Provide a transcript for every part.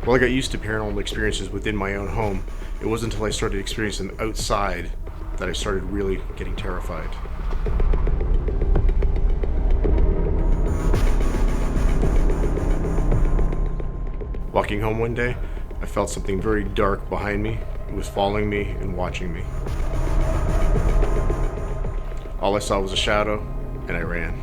While I got used to paranormal experiences within my own home, it wasn't until I started experiencing them outside that I started really getting terrified. Walking home one day, I felt something very dark behind me. It was following me and watching me. All I saw was a shadow, and I ran.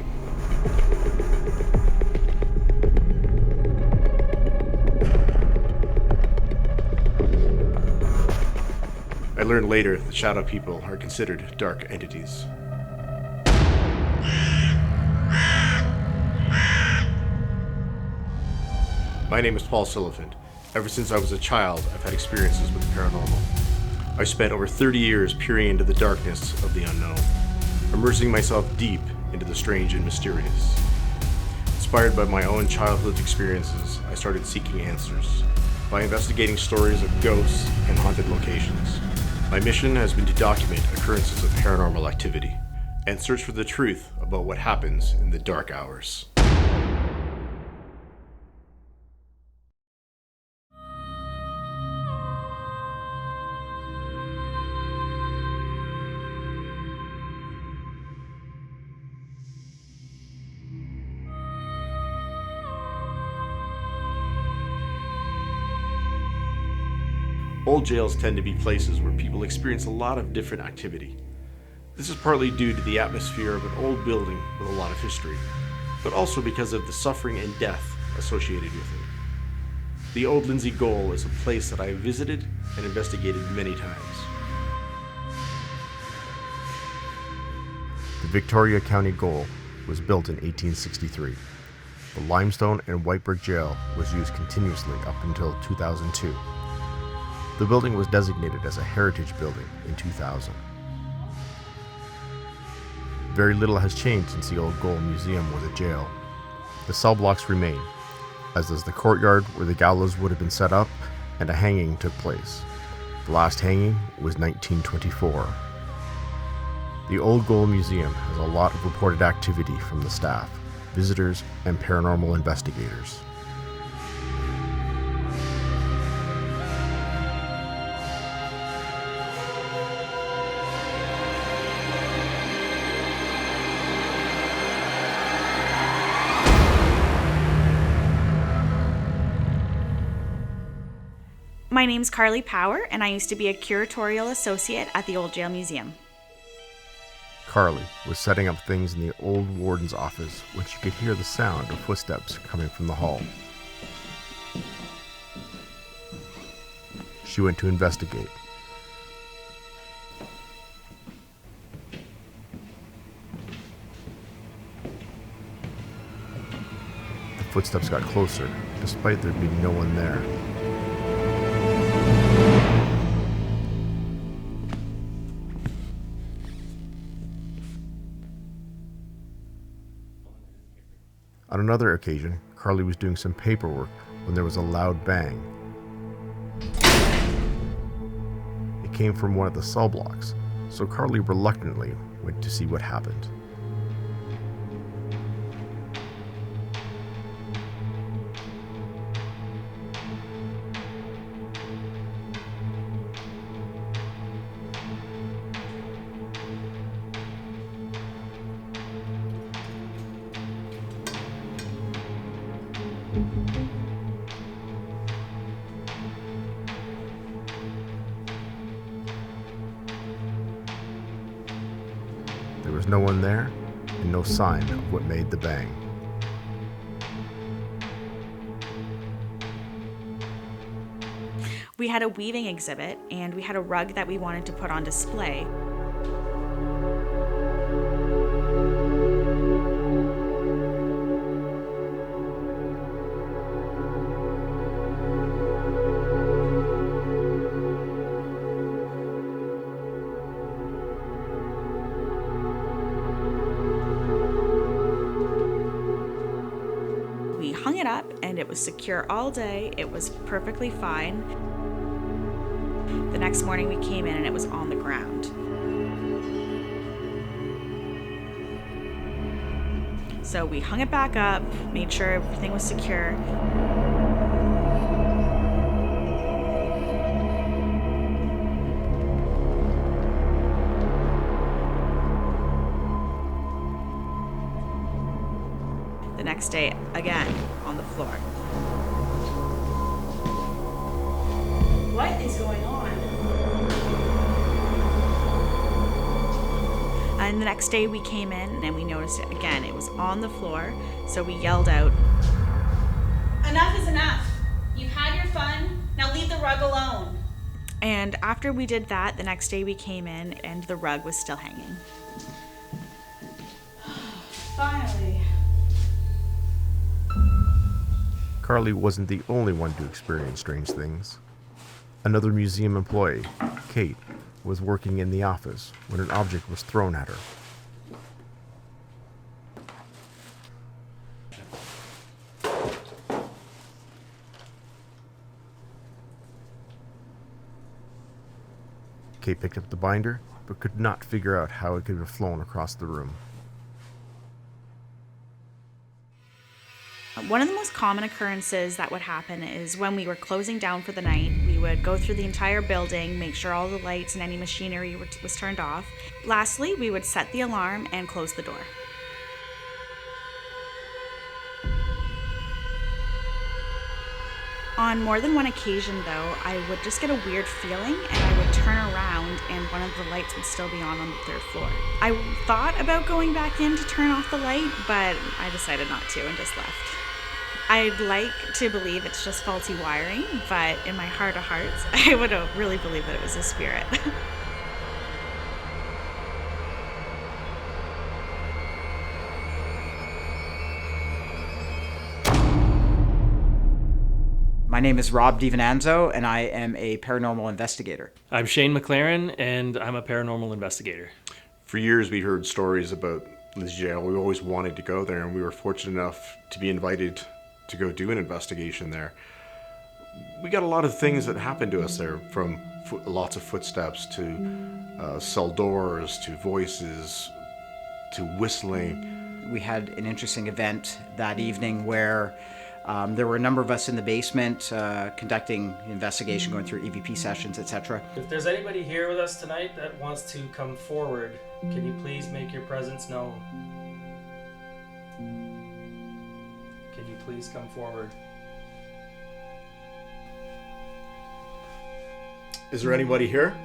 I learned later that shadow people are considered dark entities. My name is Paul Silliphant. Ever since I was a child, I've had experiences with the paranormal. I spent over 30 years peering into the darkness of the unknown, immersing myself deep into the strange and mysterious. Inspired by my own childhood experiences, I started seeking answers by investigating stories of ghosts and haunted locations. My mission has been to document occurrences of paranormal activity and search for the truth about what happens in the dark hours. Old jails tend to be places where people experience a lot of different activity. This is partly due to the atmosphere of an old building with a lot of history, but also because of the suffering and death associated with it. The old Lindsay Gaol is a place that I have visited and investigated many times. The Victoria County Gaol was built in 1863. The limestone and white brick jail was used continuously up until 2002. The building was designated as a heritage building in 2000. Very little has changed since the old Gaol Museum was a jail. The cell blocks remain, as does the courtyard where the gallows would have been set up and a hanging took place. The last hanging was 1924. The old Gaol Museum has a lot of reported activity from the staff, visitors, and paranormal investigators. My name's Carly Power, and I used to be a curatorial associate at the Old Jail Museum. Carly was setting up things in the old warden's office when she could hear the sound of footsteps coming from the hall. She went to investigate. The footsteps got closer, despite there being no one there. On another occasion, Carly was doing some paperwork when there was a loud bang. It came from one of the cell blocks, so Carly reluctantly went to see what happened. There was no one there, and no sign of what made the bang. We had a weaving exhibit, and we had a rug that we wanted to put on display. We hung it up, and it was secure all day. It was perfectly fine. The next morning we came in and it was on the ground. So we hung it back up, made sure everything was secure. next day, again, on the floor. What is going on? And the next day we came in and we noticed it again. It was on the floor, so we yelled out, "Enough is enough. You've had your fun. Now leave the rug alone." And after we did that, the next day we came in and the rug was still hanging. Finally. Carly wasn't the only one to experience strange things. Another museum employee, Kate, was working in the office when an object was thrown at her. Kate picked up the binder, but could not figure out how it could have flown across the room. One of the most common occurrences that would happen is when we were closing down for the night, we would go through the entire building, make sure all the lights and any machinery was turned off. Lastly, we would set the alarm and close the door. On more than one occasion, though, I would just get a weird feeling and I would turn around and one of the lights would still be on the third floor. I thought about going back in to turn off the light, but I decided not to and just left. I'd like to believe it's just faulty wiring, but in my heart of hearts, I would really believe that it was a spirit. My name is Rob DiVinanzo, and I am a paranormal investigator. I'm Shane McLaren, and I'm a paranormal investigator. For years, we heard stories about Lindsay Gaol. We always wanted to go there, and we were fortunate enough to be invited to go do an investigation there. We got a lot of things that happened to us there, from lots of footsteps to cell doors to voices to whistling. We had an interesting event that evening where there were a number of us in the basement conducting investigation, going through EVP sessions, etc. If there's anybody here with us tonight that wants to come forward, can you please make your presence known? Can you please come forward? Is there anybody here?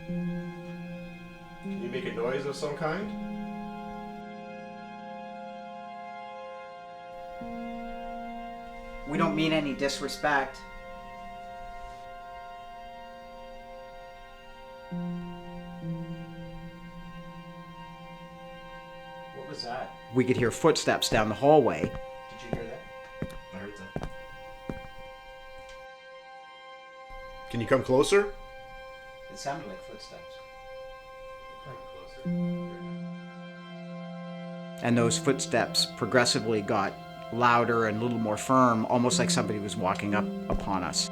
Can you make a noise of some kind? We don't mean any disrespect. What was that? We could hear footsteps down the hallway. Did you hear that? I heard that. Can you come closer? It sounded like footsteps. And those footsteps progressively got louder and a little more firm, almost like somebody was walking up upon us.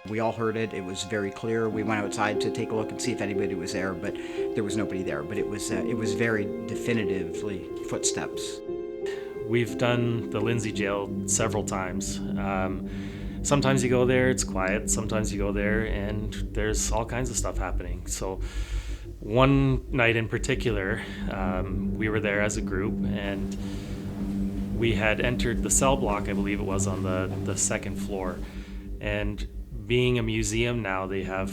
We all heard it. It was very clear. We went outside to take a look and see if anybody was there, but there was nobody there. But it was very definitively footsteps. We've done the Lindsay Gaol several times. Sometimes you go there, it's quiet. Sometimes you go there and there's all kinds of stuff happening. So one night in particular, we were there as a group and we had entered the cell block, I believe it was, on the second floor. And being a museum now, they have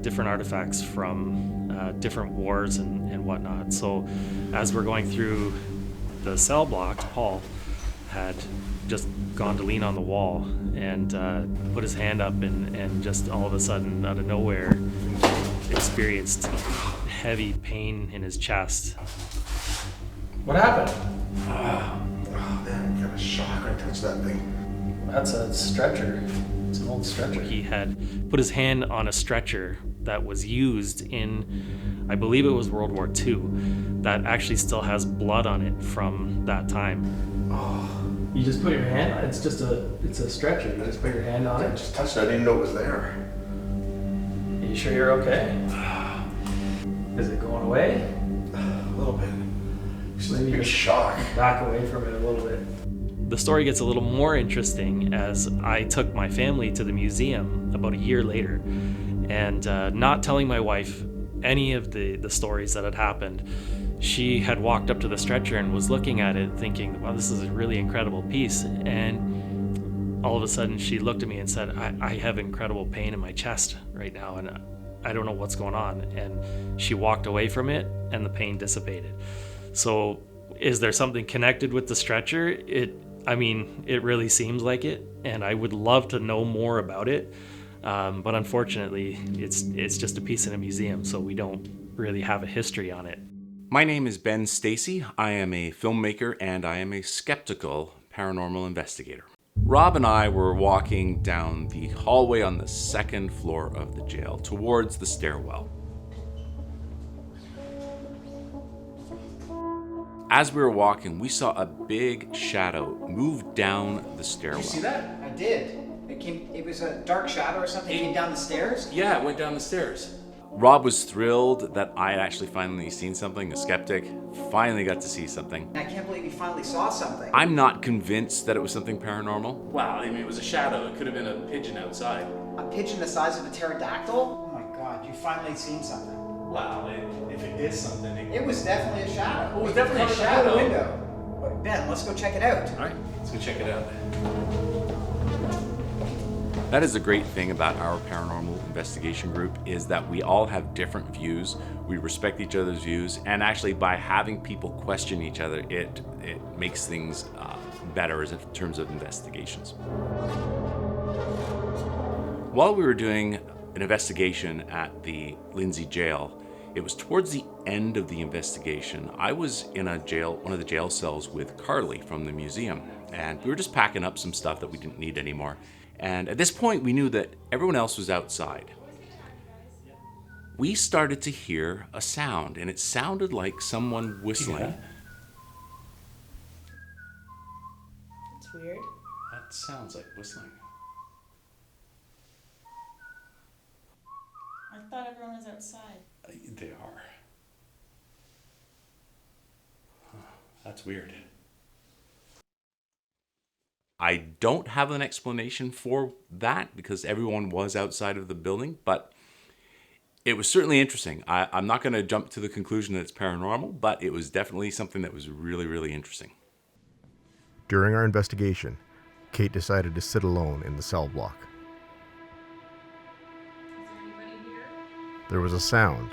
different artifacts from different wars and whatnot. So as we're going through the cell block, Paul had just gone to lean on the wall and put his hand up and just all of a sudden, out of nowhere, experienced heavy pain in his chest. What happened? Oh man, I got a shock when I touched that thing. That's a stretcher. It's an old stretcher. He had put his hand on a stretcher that was used in, I believe it was World War II, that actually still has blood on it from that time. Oh. You just put your hand on it? It's a stretcher. You just put your hand on I it? just touched it. I didn't know it was there. Are you sure you're okay? Is it going away? A little bit. It's a big shock. Back away from it a little bit. The story gets a little more interesting as I took my family to the museum about a year later, and not telling my wife any of the stories that had happened. She had walked up to the stretcher and was looking at it thinking, wow, this is a really incredible piece. And all of a sudden she looked at me and said, I have incredible pain in my chest right now and I don't know what's going on. And she walked away from it and the pain dissipated. So is there something connected with the stretcher? It really seems like it, and I would love to know more about it. But unfortunately, it's just a piece in a museum, so we don't really have a history on it. My name is Ben Stacey. I am a filmmaker and I am a skeptical paranormal investigator. Rob and I were walking down the hallway on the second floor of the jail towards the stairwell. As we were walking, we saw a big shadow move down the stairwell. Did you see that? I did. It was a dark shadow or something. It came down the stairs? Yeah, it went down the stairs. Rob was thrilled that I had actually finally seen something, a skeptic. Finally got to see something. I can't believe you finally saw something. I'm not convinced that it was something paranormal. Wow, I mean, it was a shadow. It could have been a pigeon outside. A pigeon the size of a pterodactyl? Oh my god, you finally seen something. Wow, if it is something, It was definitely a shadow. It was definitely a Covered the shadow. whole window. Wait, Ben, let's go check it out. All right, let's go check it out. That is the great thing about our paranormal investigation group is that we all have different views. We respect each other's views, and actually by having people question each other, it makes things better in terms of investigations. While we were doing an investigation at the Lindsay Gaol, it was towards the end of the investigation. I was in one of the jail cells with Carly from the museum, and we were just packing up some stuff that we didn't need anymore. And at this point, we knew that everyone else was outside. We started to hear a sound, and it sounded like someone whistling. It's weird. That sounds like whistling. I thought everyone was outside. They are. Huh, that's weird. I don't have an explanation for that because everyone was outside of the building, but it was certainly interesting. I'm not going to jump to the conclusion that it's paranormal, but it was definitely something that was really, really interesting. During our investigation, Kate decided to sit alone in the cell block. Is there anybody here? There was a sound.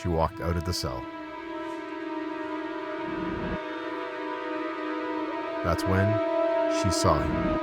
She walked out of the cell. That's when she saw him.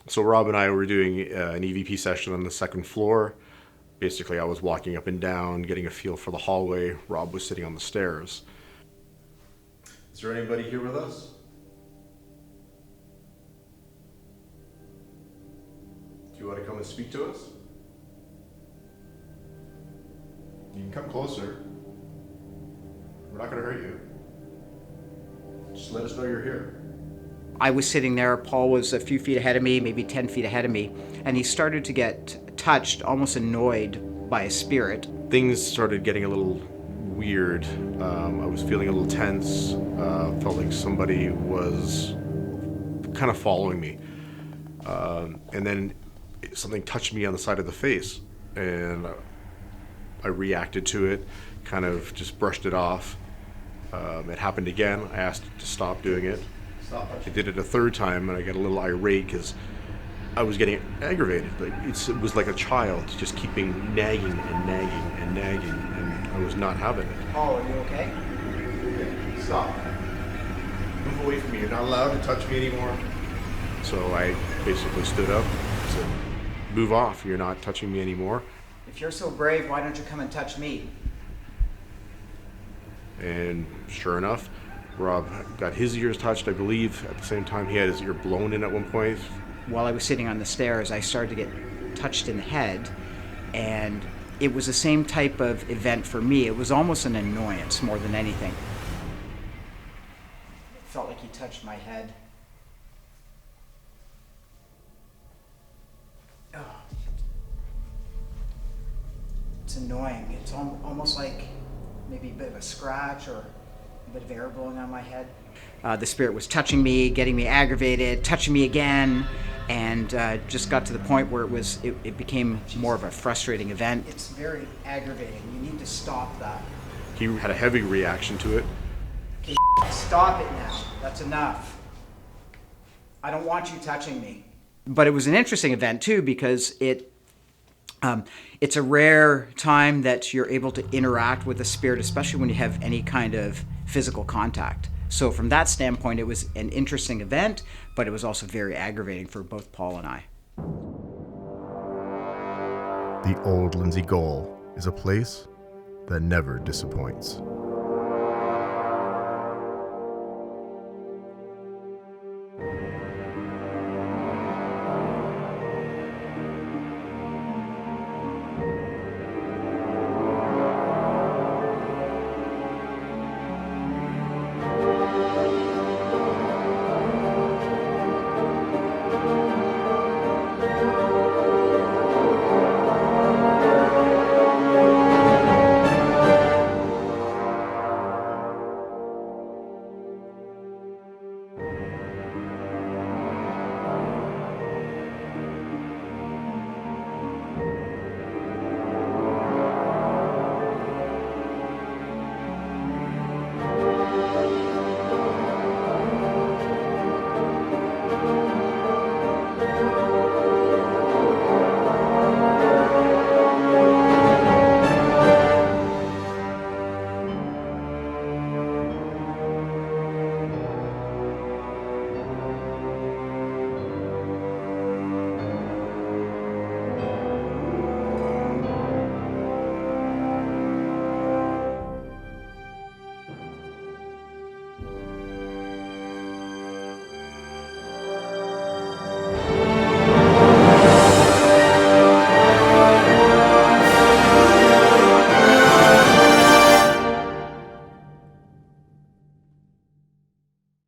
So Rob and I were doing an EVP session on the second floor. Basically, I was walking up and down, getting a feel for the hallway. Rob was sitting on the stairs. Is there anybody here with us? Do you want to come and speak to us? You can come closer. We're not going to hurt you. Just let us know you're here. I was sitting there, Paul was a few feet ahead of me, maybe 10 feet ahead of me, and he started to get touched, almost annoyed by a spirit. Things started getting a little weird. I was feeling a little tense, felt like somebody was kind of following me. And then something touched me on the side of the face, and I reacted to it, kind of just brushed it off. It happened again. I asked it to stop doing it. I did it a third time, and I got a little irate because I was getting aggravated. Like it was like a child just keeping nagging and nagging and nagging, and I was not having it. Paul, are you okay? Okay, stop. Move away from me. You're not allowed to touch me anymore. So I basically stood up and said, move off. You're not touching me anymore. If you're so brave, why don't you come and touch me? And sure enough, Rob got his ears touched, I believe. At the same time, he had his ear blown in at one point. While I was sitting on the stairs, I started to get touched in the head, and it was the same type of event for me. It was almost an annoyance more than anything. It felt like he touched my head. Oh. It's annoying. It's almost like maybe a bit of a scratch or a bit of air blowing on my head. The spirit was touching me, getting me aggravated, touching me again, and just got to the point where it became more of a frustrating event. It's very aggravating. You need to stop that. He had a heavy reaction to it. Okay, stop it now. That's enough. I don't want you touching me. But it was an interesting event too, because it's a rare time that you're able to interact with a spirit, especially when you have any kind of physical contact. So from that standpoint, it was an interesting event, but it was also very aggravating for both Paul and I. The old Lindsay Gaol is a place that never disappoints.